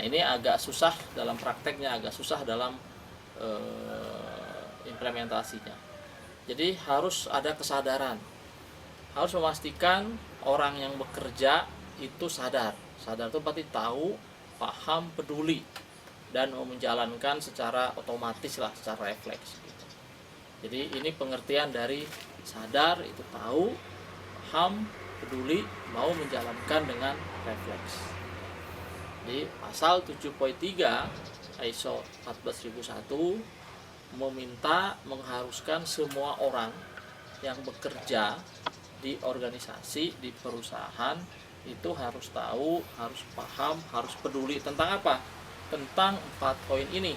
Nah, ini agak susah dalam prakteknya, agak susah dalam implementasinya. Jadi harus ada kesadaran, harus memastikan orang yang bekerja itu sadar. Sadar itu berarti tahu, paham, peduli, dan mau menjalankan secara otomatis lah, secara refleks gitu. Jadi ini pengertian dari sadar itu tahu, paham, peduli, mau menjalankan dengan refleks. Di pasal 7.3 ISO 14001 meminta, mengharuskan semua orang yang bekerja di organisasi, di perusahaan itu harus tahu, harus paham, harus peduli tentang apa? Tentang 4 poin ini.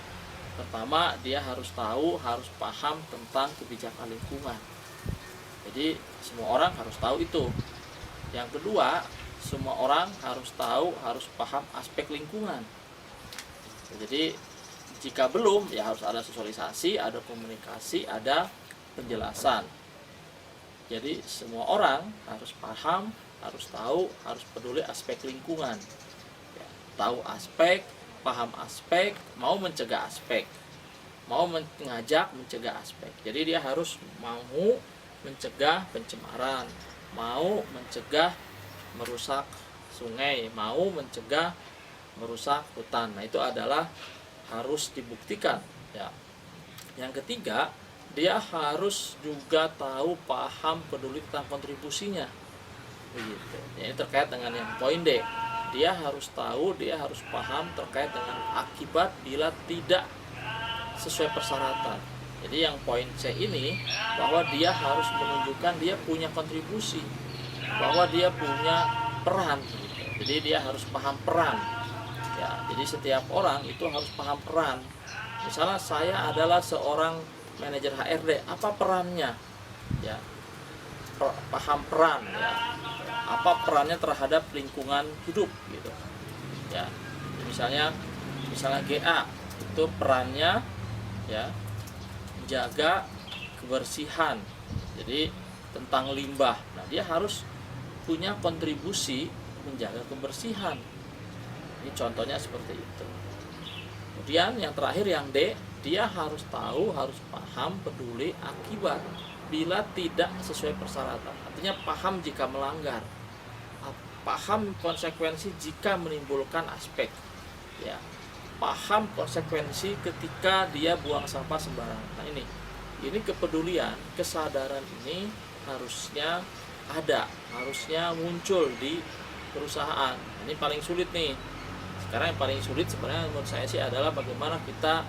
Pertama, dia harus tahu, harus paham tentang kebijakan lingkungan. Jadi semua orang harus tahu itu. Yang kedua, semua orang harus tahu, harus paham aspek lingkungan. Jadi jika belum, ya harus ada sosialisasi, ada komunikasi, ada penjelasan. Jadi semua orang harus paham, harus tahu, harus peduli aspek lingkungan. Ya, tahu aspek, paham aspek, mau mencegah aspek, mau mengajak mencegah aspek. Jadi dia harus mau mencegah pencemaran, mau mencegah merusak sungai, mau mencegah merusak hutan. Nah, itu adalah harus dibuktikan ya. Yang ketiga, dia harus juga tahu, paham, peduli tentang kontribusinya begitu. Ini terkait dengan yang poin D. Dia harus tahu, dia harus paham terkait dengan akibat bila tidak sesuai persyaratan. Jadi yang poin C ini, bahwa dia harus menunjukkan dia punya kontribusi, bahwa dia punya peran gitu. Jadi dia harus paham peran ya. Jadi setiap orang itu harus paham peran. Misalnya saya adalah seorang manajer HRD, apa perannya ya, paham peran ya, apa perannya terhadap lingkungan hidup gitu ya. Misalnya GA itu perannya ya menjaga kebersihan, jadi tentang limbah. Nah, dia harus punya kontribusi menjaga kebersihan. Ini contohnya seperti itu. Kemudian yang terakhir yang D, dia harus tahu, harus paham, peduli akibat bila tidak sesuai persyaratan. Artinya paham jika melanggar, paham konsekuensi jika menimbulkan aspek ya, paham konsekuensi ketika dia buang sampah sembarangan. Nah, ini kepedulian, kesadaran ini harusnya ada, harusnya muncul di perusahaan. Ini paling sulit nih. Sekarang yang paling sulit sebenarnya menurut saya sih adalah bagaimana kita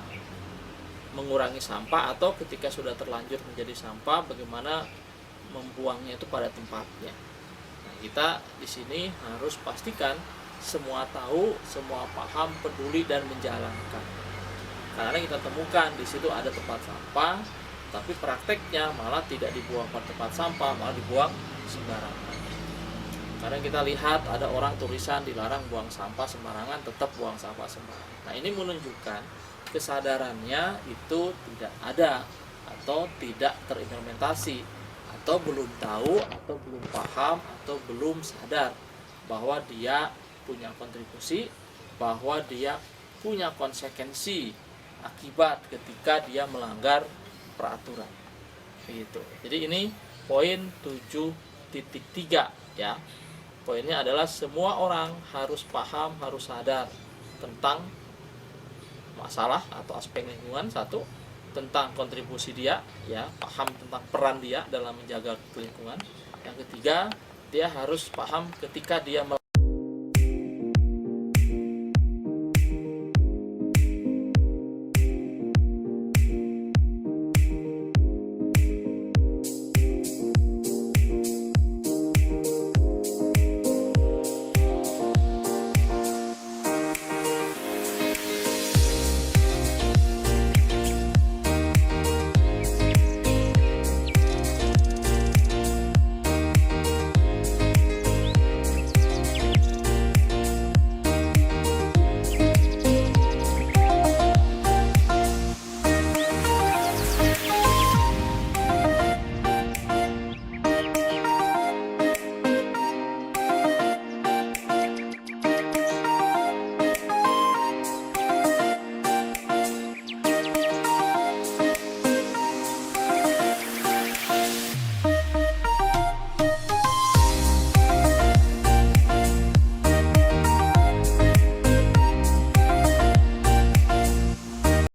mengurangi sampah, atau ketika sudah terlanjur menjadi sampah, bagaimana membuangnya itu pada tempatnya. Nah, kita di sini harus pastikan semua tahu, semua paham, peduli, dan menjalankan. Karena kita temukan di situ ada tempat sampah, tapi prakteknya malah tidak dibuang pada tempat sampah, malah dibuang sembarangan. Karena kita lihat ada orang tulisan dilarang buang sampah sembarangan, tetap buang sampah sembarangan. Nah, ini menunjukkan kesadarannya itu tidak ada, atau tidak terimplementasi, atau belum tahu, atau belum paham, atau belum sadar bahwa dia punya kontribusi, bahwa dia punya konsekuensi akibat ketika dia melanggar peraturan. Begitu. Jadi ini poin 7.3 ya. Poinnya adalah semua orang harus paham, harus sadar tentang masalah atau aspek lingkungan. Satu, tentang kontribusi dia ya, paham tentang peran dia dalam menjaga lingkungan. Yang ketiga, dia harus paham ketika dia